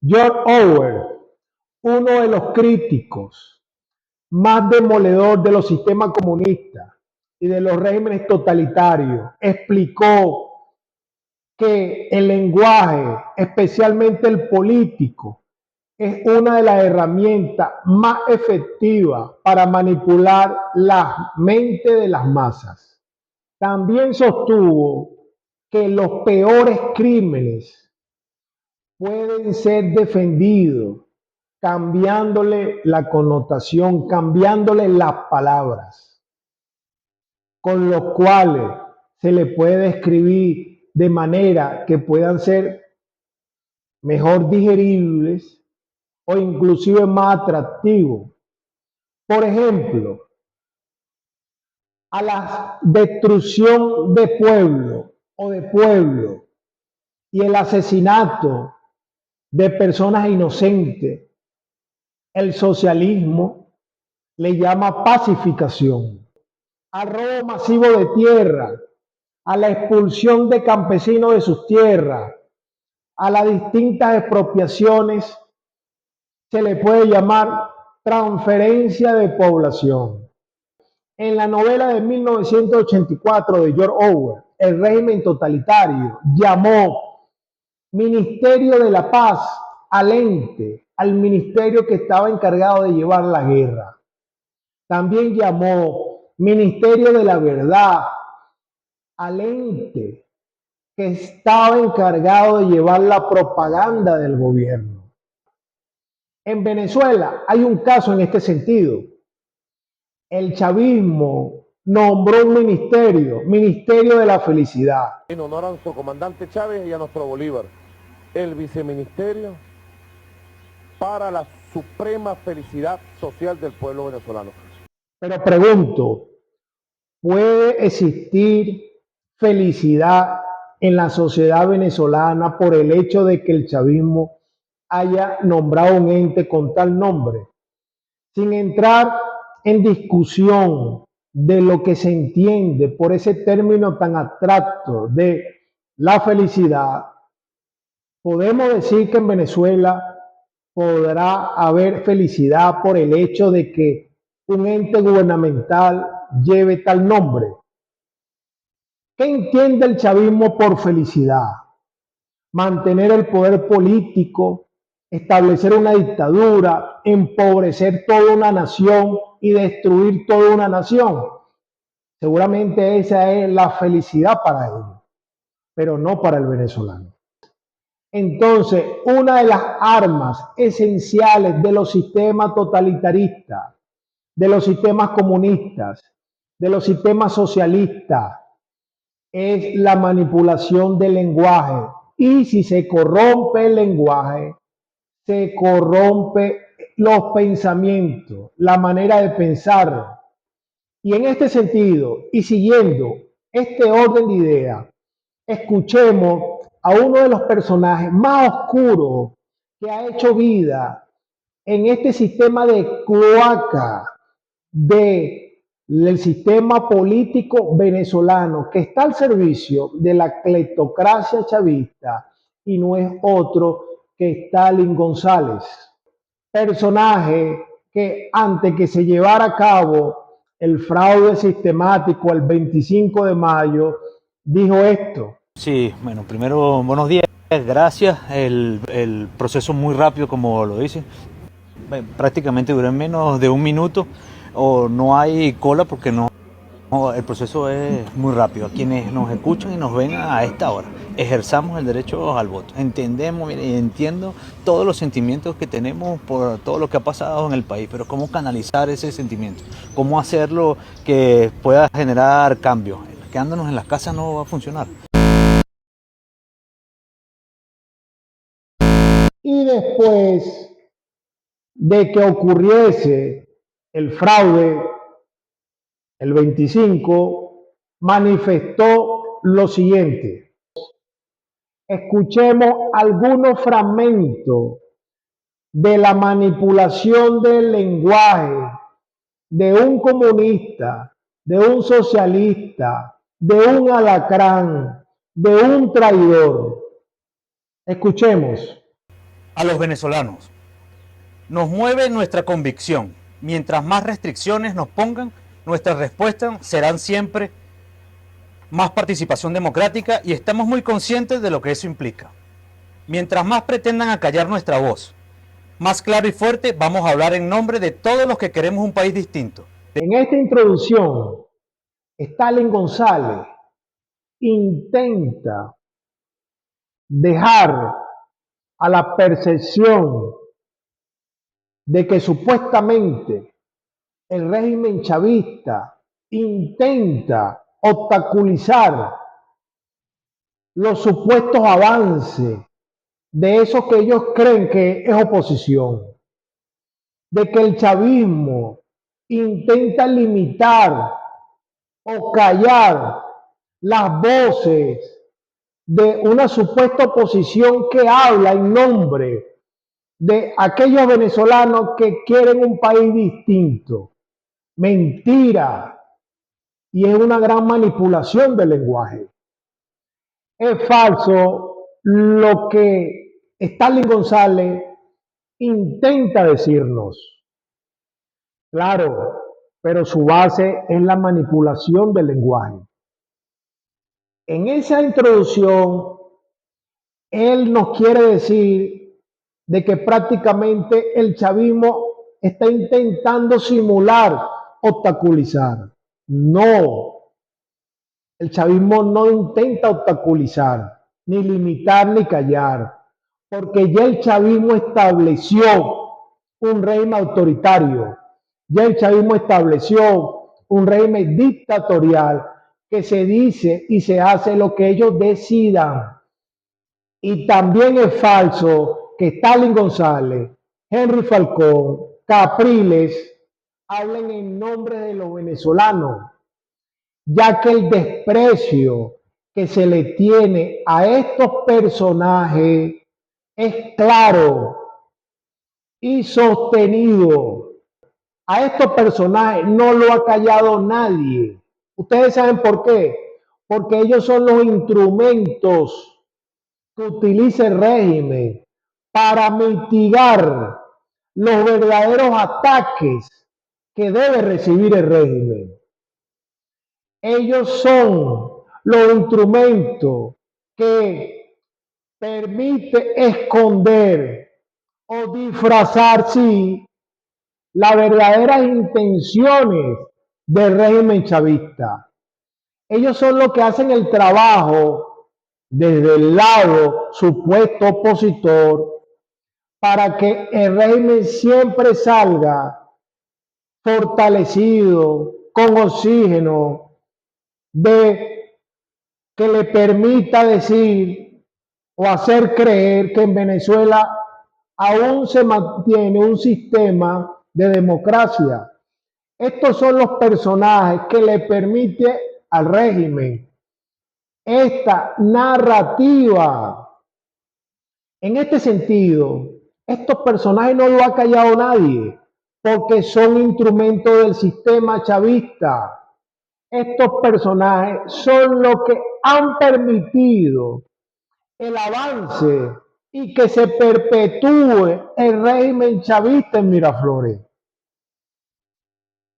George Orwell, uno de los críticos más demoledor de los sistemas comunistas y de los regímenes totalitarios, explicó que el lenguaje, especialmente el político, es una de las herramientas más efectivas para manipular la mente de las masas. También sostuvo que los peores crímenes pueden ser defendidos cambiándole la connotación, cambiándole las palabras, con los cuales se le puede escribir de manera que puedan ser mejor digeribles o inclusive más atractivos. Por ejemplo, a la destrucción de pueblo y el asesinato de personas inocentes, el socialismo le llama pacificación. Al robo masivo de tierra, a la expulsión de campesinos de sus tierras, a las distintas expropiaciones, se le puede llamar transferencia de población. En la novela de 1984 de George Orwell, El régimen totalitario llamó Ministerio de la Paz al ente, al ministerio que estaba encargado de llevar la guerra. También llamó Ministerio de la Verdad al ente que estaba encargado de llevar la propaganda del gobierno. En Venezuela hay un caso en este sentido. El chavismo nombró un ministerio de la felicidad. En honor a nuestro comandante Chávez y a nuestro Bolívar, el viceministerio para la suprema felicidad social del pueblo venezolano. Pero pregunto, ¿puede existir felicidad en la sociedad venezolana por el hecho de que el chavismo haya nombrado un ente con tal nombre? Sin entrar en discusión de lo que se entiende por ese término tan abstracto de la felicidad, podemos decir que en Venezuela podrá haber felicidad por el hecho de que un ente gubernamental lleve tal nombre. ¿Qué entiende el chavismo por felicidad? Mantener el poder político, establecer una dictadura, empobrecer toda una nación y destruir toda una nación. Seguramente esa es la felicidad para ellos, pero no para el venezolano. Entonces, una de las armas esenciales de los sistemas totalitaristas, de los sistemas comunistas, de los sistemas socialistas, es la manipulación del lenguaje. Y si se corrompe el lenguaje, se corrompe los pensamientos, la manera de pensar. Y en este sentido, y siguiendo este orden de ideas, escuchemos a uno de los personajes más oscuros que ha hecho vida en este sistema de cloaca del sistema político venezolano que está al servicio de la cleptocracia chavista y no es otro que Stalin González, personaje que antes que se llevara a cabo el fraude sistemático el 25 de mayo dijo esto. Sí, bueno, primero, buenos días, gracias. El proceso muy rápido, como lo dice. Prácticamente duró menos de un minuto o no hay cola porque el proceso es muy rápido. A quienes nos escuchan y nos ven a esta hora, ejerzamos el derecho al voto. Entendemos, mire, entiendo todos los sentimientos que tenemos por todo lo que ha pasado en el país, pero cómo canalizar ese sentimiento, cómo hacerlo que pueda generar cambios. Quedándonos en las casas no va a funcionar. Y después de que ocurriese el fraude, el 25, manifestó lo siguiente. Escuchemos algunos fragmentos de la manipulación del lenguaje de un comunista, de un socialista, de un alacrán, de un traidor. Escuchemos. A los venezolanos nos mueve nuestra convicción. Mientras más restricciones nos pongan, nuestras respuestas serán siempre más participación democrática y estamos muy conscientes de lo que eso implica. Mientras más pretendan acallar nuestra voz, más claro y fuerte vamos a hablar en nombre de todos los que queremos un país distinto. En esta introducción, Stalin González intenta dejar a la percepción de que supuestamente el régimen chavista intenta obstaculizar los supuestos avances de esos que ellos creen que es oposición, de que el chavismo intenta limitar o callar las voces de una supuesta oposición que habla en nombre de aquellos venezolanos que quieren un país distinto. Mentira. Y es una gran manipulación del lenguaje. Es falso lo que Stalin González intenta decirnos. Claro, pero su base es la manipulación del lenguaje. En esa introducción, él nos quiere decir de que prácticamente el chavismo está intentando simular, obstaculizar. No, el chavismo no intenta obstaculizar, ni limitar, ni callar, porque ya el chavismo estableció un régimen autoritario, ya el chavismo estableció un régimen dictatorial que se dice y se hace lo que ellos decidan. Y también es falso que Stalin González, Henry Falcón, Capriles hablen en nombre de los venezolanos, ya que el desprecio que se le tiene a estos personajes es claro y sostenido. A estos personajes no lo ha callado nadie. ¿Ustedes saben por qué? Porque ellos son los instrumentos que utiliza el régimen para mitigar los verdaderos ataques que debe recibir el régimen. Ellos son los instrumentos que permite esconder o disfrazar, sí, las verdaderas intenciones del régimen chavista. Ellos son los que hacen el trabajo desde el lado supuesto opositor para que el régimen siempre salga fortalecido, con oxígeno, de que le permita decir o hacer creer que en Venezuela aún se mantiene un sistema de democracia. Estos son los personajes que le permite al régimen esta narrativa. En este sentido, estos personajes no lo ha callado nadie, porque son instrumentos del sistema chavista. Estos personajes son los que han permitido el avance y que se perpetúe el régimen chavista en Miraflores.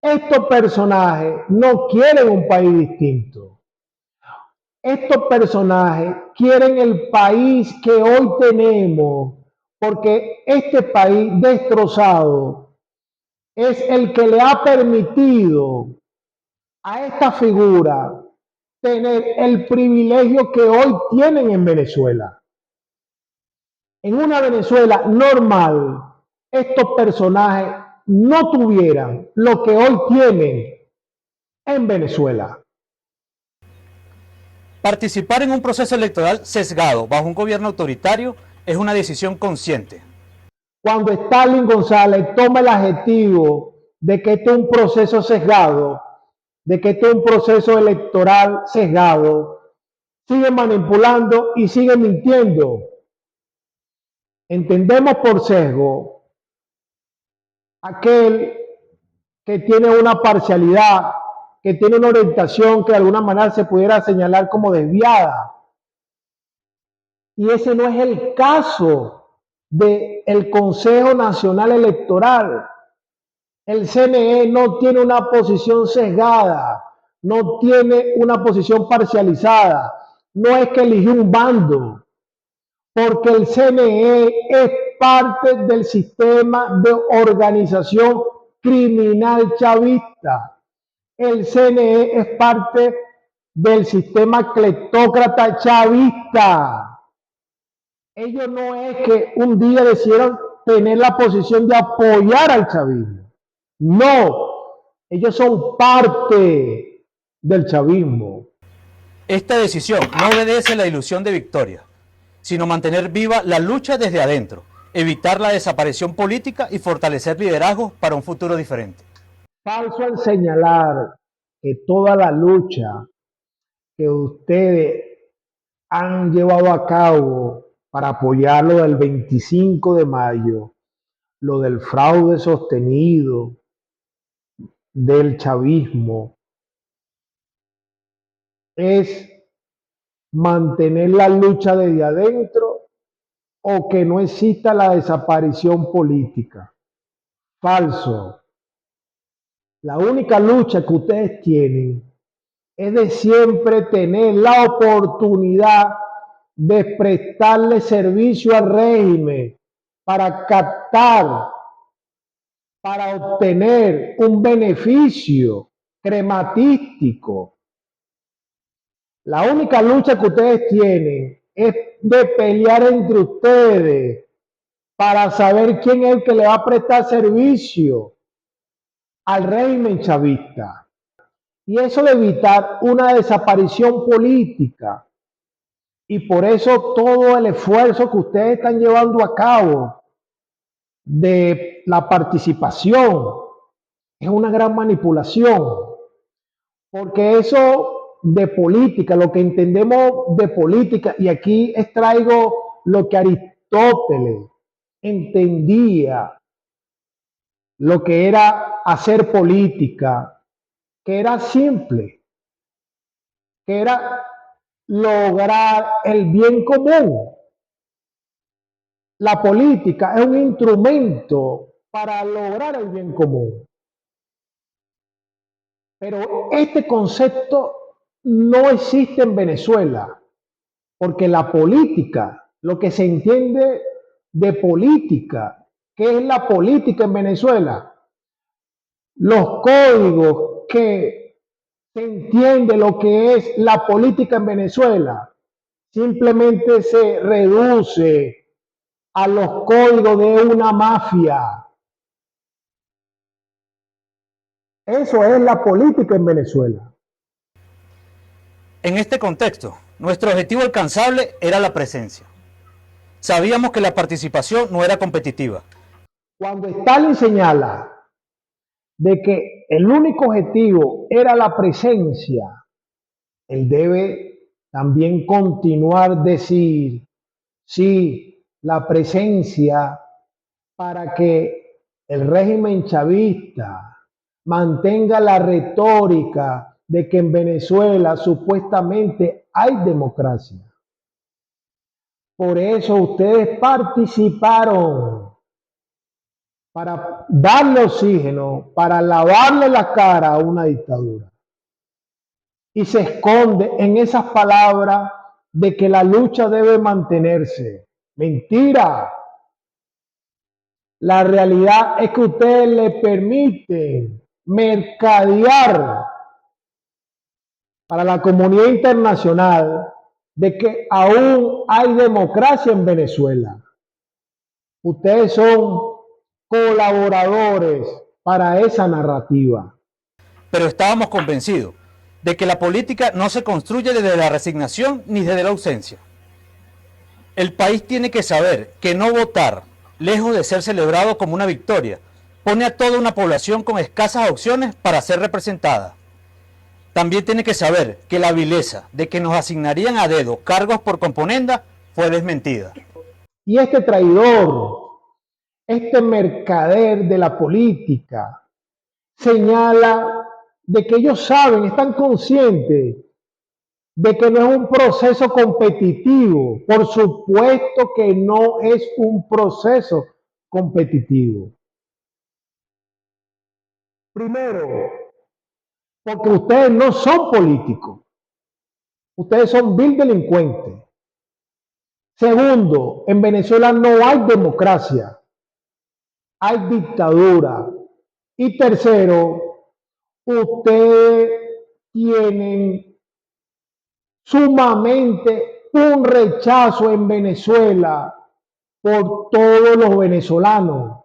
Estos personajes no quieren un país distinto. Estos personajes quieren el país que hoy tenemos, porque este país destrozado es el que le ha permitido a esta figura tener el privilegio que hoy tienen en Venezuela. En una Venezuela normal, estos personajes no tuvieran lo que hoy tienen en Venezuela. Participar en un proceso electoral sesgado bajo un gobierno autoritario es una decisión consciente. Cuando Stalin González toma el adjetivo de que esto es un proceso sesgado, de que esto es un proceso electoral sesgado, sigue manipulando y sigue mintiendo. Entendemos por sesgo aquel que tiene una parcialidad, que tiene una orientación que de alguna manera se pudiera señalar como desviada. Y ese no es el caso del Consejo Nacional Electoral. El CNE no tiene una posición sesgada, no tiene una posición parcializada, no es que eligió un bando, porque el CNE es parte del sistema de organización criminal chavista. El CNE es parte del sistema cleptócrata chavista. Ellos no es que un día decidieron tener la posición de apoyar al chavismo. No, ellos son parte del chavismo. Esta decisión no obedece a la ilusión de victoria, sino mantener viva la lucha desde adentro, evitar la desaparición política y fortalecer liderazgos para un futuro diferente. Falso al señalar que toda la lucha que ustedes han llevado a cabo para apoyar lo del 25 de mayo, lo del fraude sostenido, del chavismo, es mantener la lucha desde adentro o que no exista la desaparición política. Falso. La única lucha que ustedes tienen es de siempre tener la oportunidad de prestarle servicio al régimen para captar, para obtener un beneficio crematístico. La única lucha que ustedes tienen es de pelear entre ustedes para saber quién es el que le va a prestar servicio al régimen chavista. Y eso de evitar una desaparición política. Y por eso todo el esfuerzo que ustedes están llevando a cabo de la participación es una gran manipulación. Porque eso de política, lo que entendemos de política, y aquí extraigo lo que Aristóteles entendía, lo que era hacer política, que era simple, que era lograr el bien común. La política es un instrumento para lograr el bien común. Pero este concepto no existe en Venezuela, porque la política, lo que se entiende de política, ¿qué es la política en Venezuela? Los códigos que se entiende lo que es la política en Venezuela simplemente se reduce a los códigos de una mafia. Eso es la política en Venezuela. En este contexto, nuestro objetivo alcanzable era la presencia. Sabíamos que la participación no era competitiva. Cuando Stalin señala de que el único objetivo era la presencia, él debe también continuar decir, sí, la presencia para que el régimen chavista mantenga la retórica de que en Venezuela supuestamente hay democracia. Por eso ustedes participaron para darle oxígeno, para lavarle la cara a una dictadura. Y se esconde en esas palabras de que la lucha debe mantenerse. Mentira. La realidad es que ustedes le permiten mercadear para la comunidad internacional de que aún hay democracia en Venezuela. Ustedes son colaboradores para esa narrativa. Pero estábamos convencidos de que la política no se construye desde la resignación ni desde la ausencia. El país tiene que saber que no votar, lejos de ser celebrado como una victoria, pone a toda una población con escasas opciones para ser representada. También tiene que saber que la vileza de que nos asignarían a dedo cargos por componenda fue desmentida. Y este traidor, este mercader de la política, señala de que ellos saben, están conscientes de que no es un proceso competitivo. Por supuesto que no es un proceso competitivo. Primero, porque ustedes no son políticos. Ustedes son vil delincuentes. Segundo, en Venezuela no hay democracia, hay dictadura. Y tercero, ustedes tienen sumamente un rechazo en Venezuela por todos los venezolanos.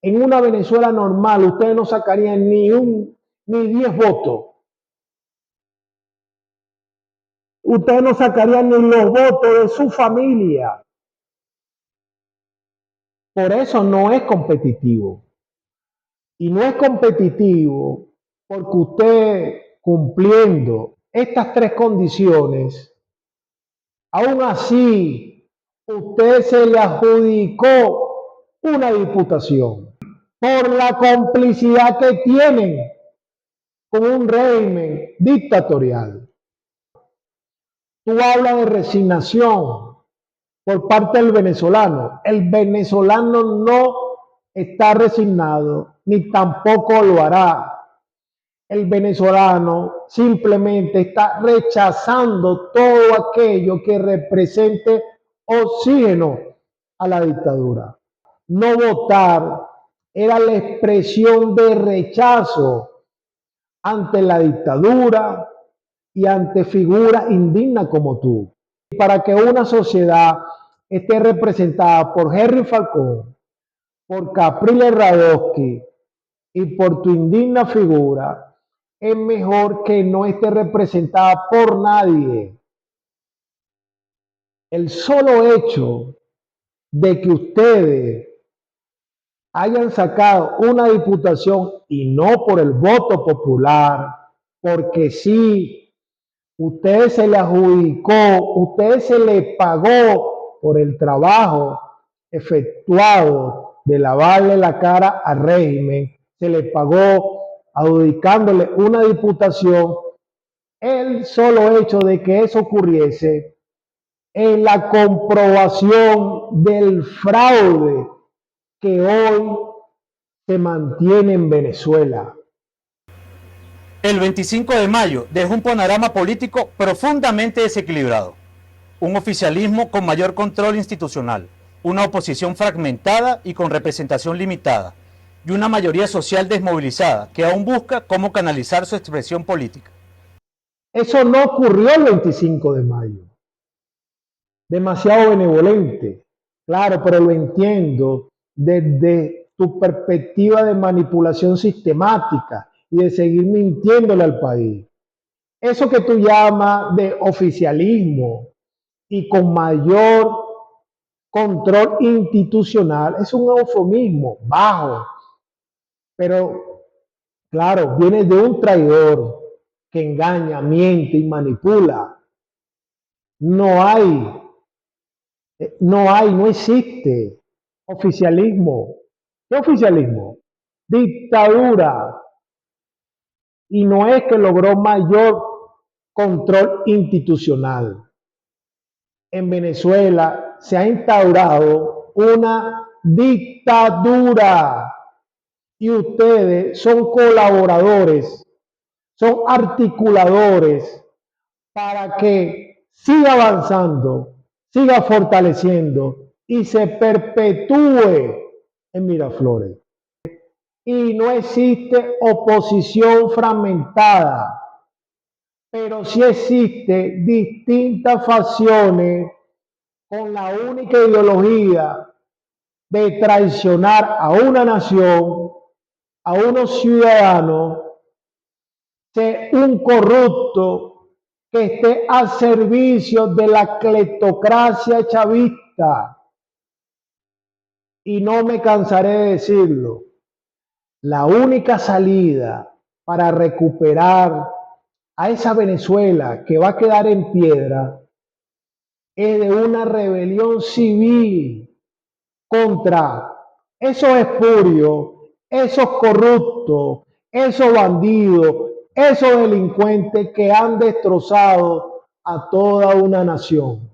En una Venezuela normal, ustedes no sacarían ni 10 votos. Ustedes no sacarían ni los votos de su familia. Por eso no es competitivo. Y no es competitivo porque usted, cumpliendo estas tres condiciones, aún así usted se le adjudicó una diputación por la complicidad que tienen con un régimen dictatorial. Tú hablas de resignación por parte del venezolano. El venezolano no está resignado, ni tampoco lo hará. El venezolano simplemente está rechazando todo aquello que represente oxígeno a la dictadura. No votar era la expresión de rechazo ante la dictadura y ante figuras indignas como tú. Para que una sociedad esté representada por Henry Falcón, por Capriles Radosky y por tu indigna figura, es mejor que no esté representada por nadie. El solo hecho de que ustedes hayan sacado una diputación y no por el voto popular, porque sí, usted se le adjudicó, usted se le pagó por el trabajo efectuado de lavarle la cara al régimen, se le pagó adjudicándole una diputación. El solo hecho de que eso ocurriese en la comprobación del fraude que hoy se mantiene en Venezuela. El 25 de mayo dejó un panorama político profundamente desequilibrado, un oficialismo con mayor control institucional, una oposición fragmentada y con representación limitada, y una mayoría social desmovilizada que aún busca cómo canalizar su expresión política. Eso no ocurrió el 25 de mayo. Demasiado benevolente, claro, pero lo entiendo desde tu perspectiva de manipulación sistemática y de seguir mintiéndole al país. Eso que tú llamas de oficialismo y con mayor control institucional es un eufemismo bajo, pero claro, viene de un traidor que engaña, miente y manipula. No existe oficialismo. ¿Qué oficialismo? Dictadura. Y no es que logró mayor control institucional. En Venezuela se ha instaurado una dictadura y ustedes son colaboradores, son articuladores para que siga avanzando, siga fortaleciendo y se perpetúe en Miraflores. Y no existe oposición fragmentada, pero sí existe distintas facciones con la única ideología de traicionar a una nación, a unos ciudadanos, ser un corrupto que esté al servicio de la cleptocracia chavista. Y no me cansaré de decirlo, la única salida para recuperar a esa Venezuela que va a quedar en piedra es de una rebelión civil contra esos espurios, esos corruptos, esos bandidos, esos delincuentes que han destrozado a toda una nación.